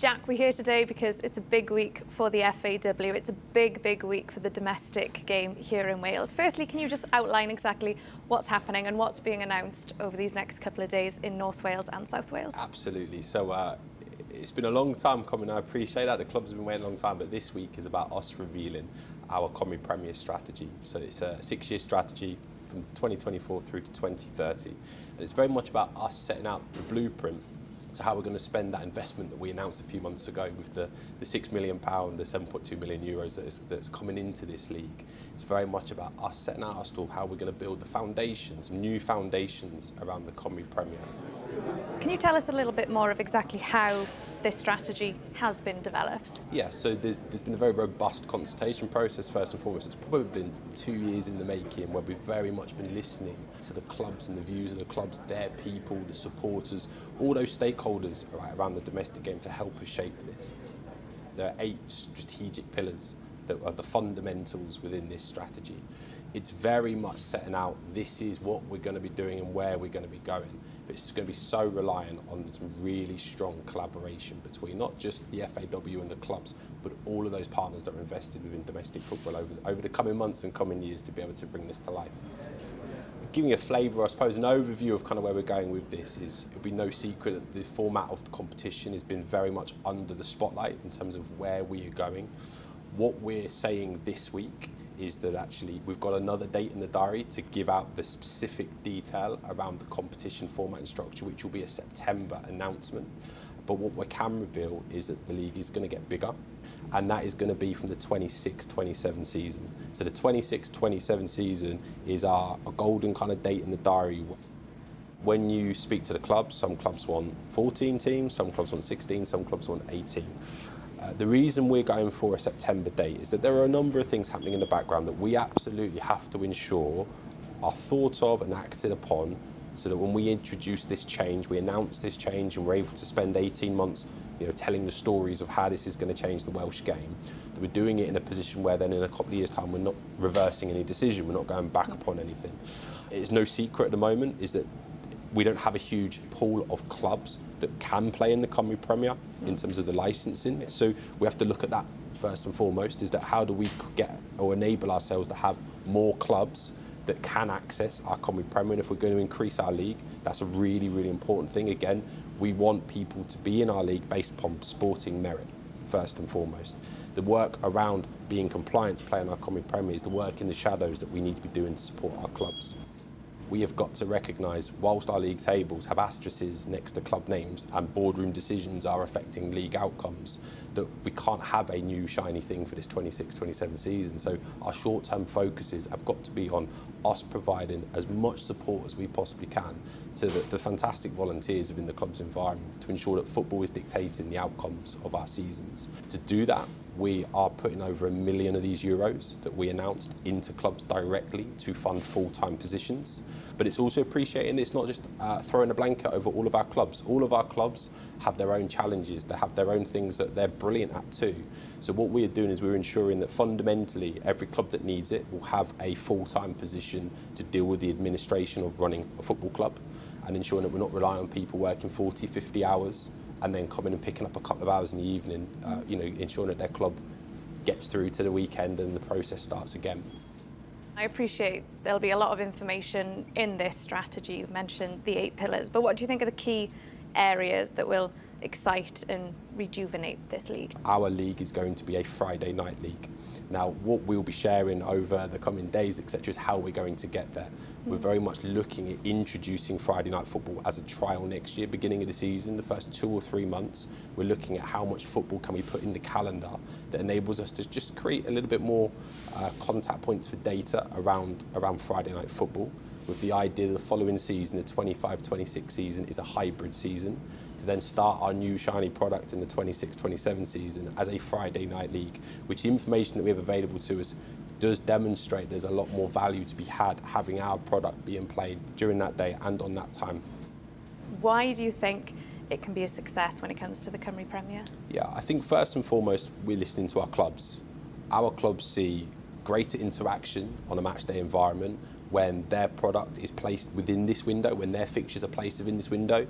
Jack, we're here today because it's a big week for the FAW. It's a big week for the domestic game here in Wales. Firstly, can you just outline exactly what's happening and what's being announced over these next couple of days in North Wales and South Wales? Absolutely. So it's been a long time coming. I appreciate that. The clubs have been waiting a long time, but this week is about us revealing our Cymru Premier strategy. So it's a 6-year strategy from 2024 through to 2030. And it's very much about us setting out the blueprint to how we're going to spend that investment that we announced a few months ago with the £6 million, the 7.2 million euros that's coming into this league. It's very much about us setting out our stall of how we're going to build the foundations, new foundations around the Cymru Premier. Can you tell us a little bit more of exactly how this strategy has been developed? Yeah, so there's been a very robust consultation process first and foremost. It's probably been 2 years in the making where we've very much been listening to the clubs and the views of the clubs, their people, the supporters, all those stakeholders around the domestic game to help us shape this. There are 8 strategic pillars that are the fundamentals within this strategy. It's very much setting out this is what we're going to be doing and where we're going to be going. But it's going to be so reliant on some really strong collaboration between not just the FAW and the clubs, but all of those partners that are invested within domestic football over the coming months and coming years to be able to bring this to life. Giving a flavour, I suppose, an overview of kind of where we're going with this is, it'll be no secret that the format of the competition has been very much under the spotlight in terms of where we are going. What we're saying this week is that actually we've got another date in the diary to give out the specific detail around the competition format and structure, which will be a September announcement. But what we can reveal is that the league is going to get bigger, and that is going to be from the 26-27 season. So the 26-27 season is our golden kind of date in the diary. When you speak to the clubs, some clubs want 14 teams, some clubs want 16, some clubs want 18. The reason we're going for a September date is that there are a number of things happening in the background that we absolutely have to ensure are thought of and acted upon, so that when we introduce this change, we announce this change, and we're able to spend 18 months telling the stories of how this is going to change the Welsh game, that we're doing it in a position where then in a couple of years' time we're not reversing any decision, we're not going back upon anything. It's no secret at the moment is that we don't have a huge pool of clubs that can play in the Cymru Premier in terms of the licensing. So we have to look at that first and foremost, is that how do we get or enable ourselves to have more clubs that can access our Cymru Premier. And if we're going to increase our league, that's a really important thing. Again, we want people to be in our league based upon sporting merit, first and foremost. The work around being compliant to play in our Cymru Premier is the work in the shadows that we need to be doing to support our clubs. We have got to recognise, whilst our league tables have asterisks next to club names and boardroom decisions are affecting league outcomes, that we can't have a new shiny thing for this 26-27 season. So our short-term focuses have got to be on us providing as much support as we possibly can to the fantastic volunteers within the club's environment to ensure that football is dictating the outcomes of our seasons. To do that, we are putting over €1 million of these euros that we announced into clubs directly to fund full-time positions. But it's also appreciating it's not just throwing a blanket over all of our clubs. All of our clubs have their own challenges, they have their own things that they're brilliant at too. So what we're doing is we're ensuring that fundamentally every club that needs it will have a full-time position to deal with the administration of running a football club, and ensuring that we're not relying on people working 40, 50 hours and then coming and picking up a couple of hours in the evening, ensuring that their club gets through to the weekend and the process starts again. I appreciate there'll be a lot of information in this strategy. You've mentioned the 8 pillars, but what do you think are the key areas that will excite and rejuvenate this league? Our league is going to be a Friday night league. Now, what we'll be sharing over the coming days, etc., is how we're going to get there. We're very much looking at introducing Friday night football as a trial next year, beginning of the season. The first 2 or 3 months, we're looking at how much football can we put in the calendar that enables us to just create a little bit more contact points for data around Friday night football, with the idea that the following season, the 25-26 season, is a hybrid season, to then start our new shiny product in the 26-27 season as a Friday night league, which the information that we have available to us does demonstrate there's a lot more value to be had having our product being played during that day and on that time. Why do you think it can be a success when it comes to the Cymru Premier? Yeah, I think first and foremost, we're listening to our clubs. Our clubs see greater interaction on a match day environment when their product is placed within this window, when their fixtures are placed within this window.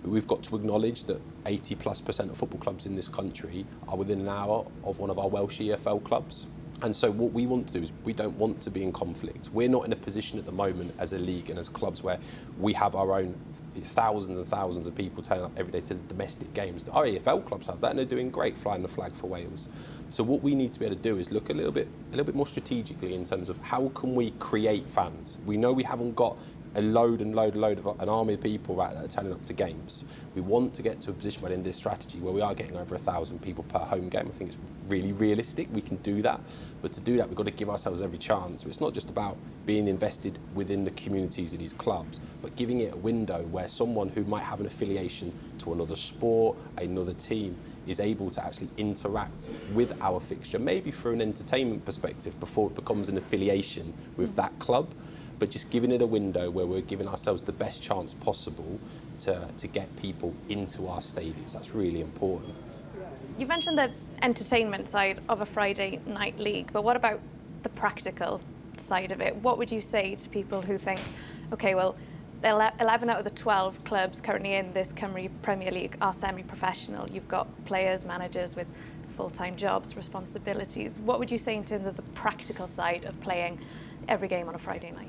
We've got to acknowledge that 80+% of football clubs in this country are within an hour of one of our Welsh EFL clubs. And so what we want to do is we don't want to be in conflict. We're not in a position at the moment as a league and as clubs where we have our own thousands and thousands of people turning up every day to the domestic games. Our EFL clubs have that and they're doing great, flying the flag for Wales. So what we need to be able to do is look a little bit more strategically in terms of how can we create fans. We know we haven't got a load of an army of people that are turning up to games. We want to get to a position by the end of this strategy where we are getting over 1,000 people per home game. I think it's really realistic. We can do that. But to do that, we've got to give ourselves every chance. So it's not just about being invested within the communities of these clubs, but giving it a window where someone who might have an affiliation to another sport, another team, is able to actually interact with our fixture, maybe through an entertainment perspective before it becomes an affiliation with that club. But just giving it a window where we're giving ourselves the best chance possible to get people into our stadiums. That's really important. You mentioned the entertainment side of a Friday night league, but what about the practical side of it? What would you say to people who think, okay, well, 11 out of the 12 clubs currently in this Cymru Premier League are semi-professional. You've got players, managers with full-time jobs, responsibilities. What would you say in terms of the practical side of playing every game on a Friday night?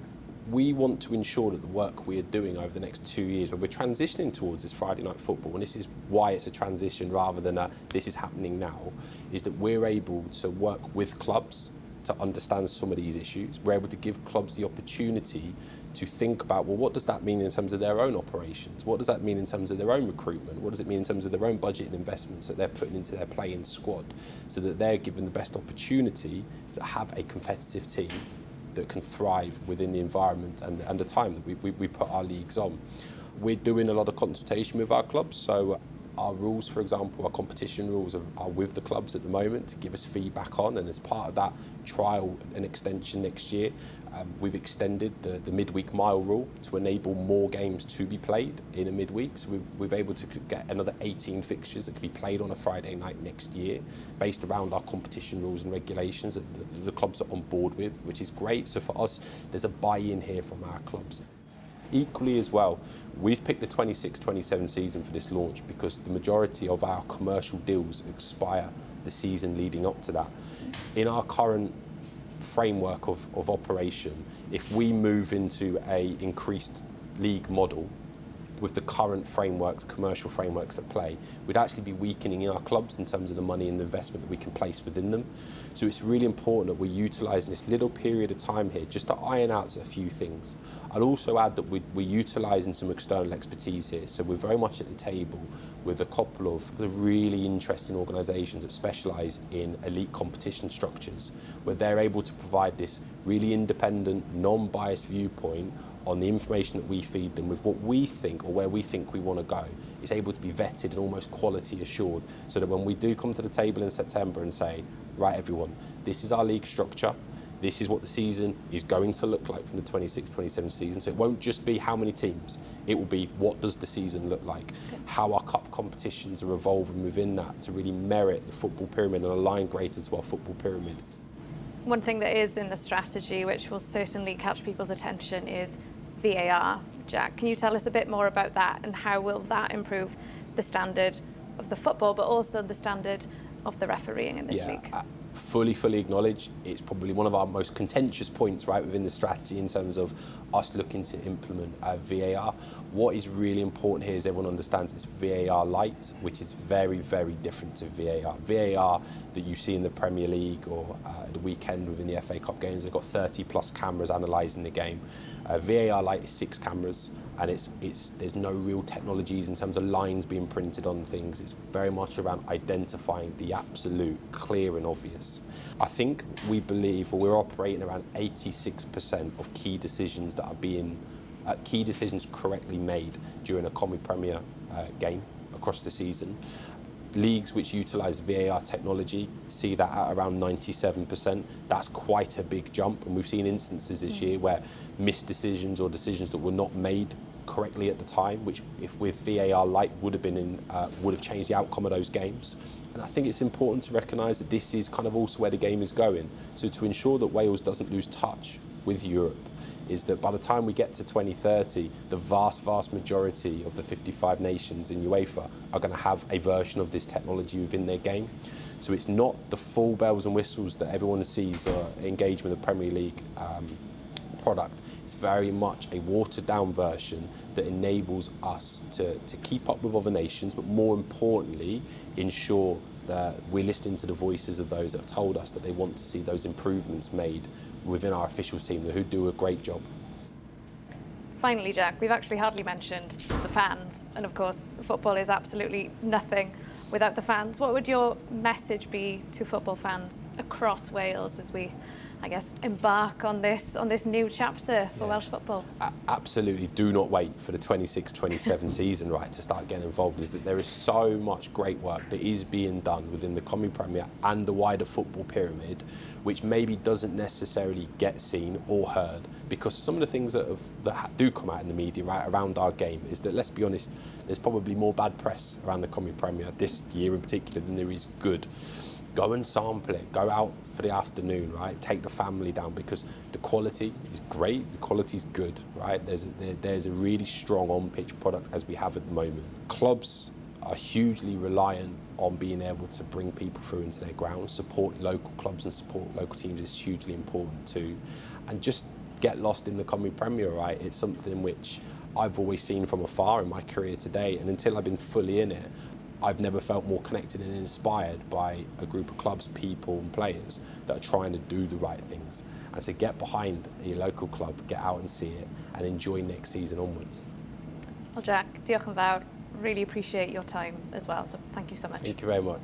We want to ensure that the work we are doing over the next 2 years, where we're transitioning towards this Friday night football, and this is why it's a transition rather than this is happening now, is that we're able to work with clubs to understand some of these issues. We're able to give clubs the opportunity to think about, well, what does that mean in terms of their own operations? What does that mean in terms of their own recruitment? What does it mean in terms of their own budget and investments that they're putting into their playing squad, so that they're given the best opportunity to have a competitive team that can thrive within the environment and the time that we put our leagues on. We're doing a lot of consultation with our clubs, so our rules, for example, our competition rules are with the clubs at the moment to give us feedback on, and as part of that trial and extension next year, we've extended the midweek mile rule to enable more games to be played in a midweek. So we're able to get another 18 fixtures that can be played on a Friday night next year, based around our competition rules and regulations that the clubs are on board with, which is great. So for us, there's a buy-in here from our clubs. Equally as well, we've picked the 26-27 season for this launch because the majority of our commercial deals expire the season leading up to that. In our current framework of operation, if we move into a increased league model with the current frameworks, commercial frameworks at play, we'd actually be weakening our clubs in terms of the money and the investment that we can place within them. So it's really important that we're utilising this little period of time here just to iron out a few things. I'd also add that we're utilising some external expertise here. So we're very much at the table with a couple of the really interesting organisations that specialise in elite competition structures, where they're able to provide this really independent, non-biased viewpoint on the information that we feed them with what we think or where we think we want to go. It's able to be vetted and almost quality assured, so that when we do come to the table in September and say, right everyone, this is our league structure, this is what the season is going to look like from the 26-27 season. So it won't just be how many teams, it will be what does the season look like, how our cup competitions are evolving within that to really merit the football pyramid and align greater to our football pyramid. One thing that is in the strategy, which will certainly catch people's attention, is VAR. Jack, can you tell us a bit more about that and how will that improve the standard of the football, but also the standard of the refereeing in this league? Fully acknowledge it's probably one of our most contentious points right within the strategy in terms of us looking to implement VAR. What is really important here is everyone understands it's VAR light, which is very different to VAR. VAR that you see in the Premier League or the weekend within the FA Cup games, they've got 30+ cameras analysing the game. VAR light is 6 cameras, and there's no real technologies in terms of lines being printed on things. It's very much around identifying the absolute clear and obvious. I think we believe, or we're operating around 86% of key decisions that are being key decisions correctly made during a Cymru Premier game across the season. Leagues which utilise VAR technology see that at around 97%. That's quite a big jump, and we've seen instances this year where missed decisions or decisions that were not made correctly at the time, which if with VAR light would have changed the outcome of those games. And I think it's important to recognise that this is kind of also where the game is going. So to ensure that Wales doesn't lose touch with Europe, is that by the time we get to 2030, the vast majority of the 55 nations in UEFA are going to have a version of this technology within their game. So it's not the full bells and whistles that everyone sees or engage with the Premier League product. It's very much a watered down version that enables us to keep up with other nations, but more importantly, ensure that we're listening to the voices of those that have told us that they want to see those improvements made within our officials team who do a great job. Finally, Jack, we've actually hardly mentioned the fans, and of course, football is absolutely nothing without the fans. What would your message be to football fans across Wales as we, I guess, embark on this new chapter for Welsh football? Absolutely, do not wait for the 26-27 season, right, to start getting involved. Is that there is so much great work that is being done within the Cymru Premier and the wider football pyramid, which maybe doesn't necessarily get seen or heard, because some of the things that do come out in the media, right, around our game is that, let's be honest, there's probably more bad press around the Cymru Premier this year in particular than there is good. Go and sample it, go out for the afternoon, right? Take the family down, because the quality is great, the quality is good, right? There's a really strong on-pitch product as we have at the moment. Clubs are hugely reliant on being able to bring people through into their grounds. Support local clubs and support local teams is hugely important too. And just get lost in the Cymru Premier, right? It's something which I've always seen from afar in my career today, and until I've been fully in it, I've never felt more connected and inspired by a group of clubs, people and players that are trying to do the right things. And so get behind a local club, get out and see it, and enjoy next season onwards. Well, Jack, diolch yn fawr. Really appreciate your time as well, so thank you so much. Thank you very much.